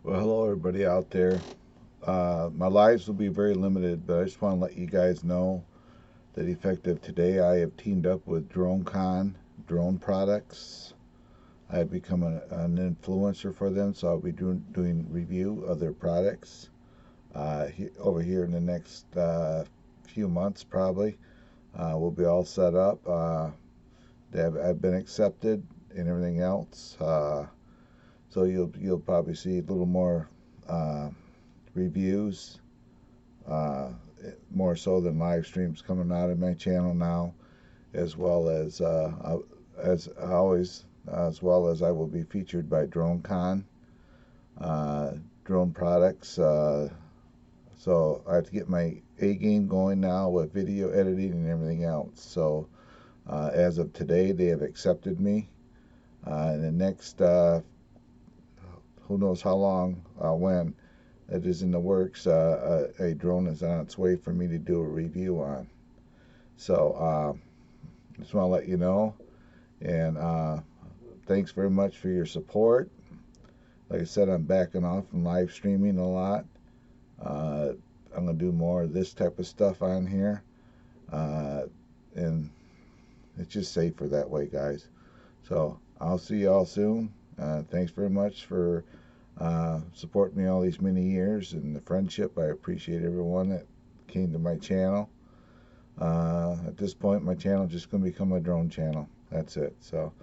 Well, hello everybody out there. My lives will be very limited, but I just want to let you guys know that effective today, I have teamed up with Dronecon drone products. I have become an influencer for them, so I'll be doing review of their products over here in the next few months, probably. We'll be all set up. I've been accepted and everything else. So you'll probably see a little more uh, reviews, uh, more so than live streams coming out of my channel now, as well as always, as well as I will be featured by Dronecon uh, drone products. So I have to get my A game going now with video editing and everything else. So as of today, they have accepted me. In the next, who knows how long, when, it is in the works. A drone is on its way for me to do a review on. So just want to let you know. And thanks very much for your support. Like I said, I'm backing off from live streaming a lot. Uh, I'm going to do more of this type of stuff on here. Uh, and it's just safer that way, guys. So I'll see y'all soon. Thanks very much for supporting me all these many years and the friendship. I appreciate everyone that came to my channel. At this point, my channel is just going to become a drone channel. That's it. So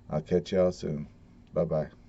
I'll catch y'all soon. Bye bye.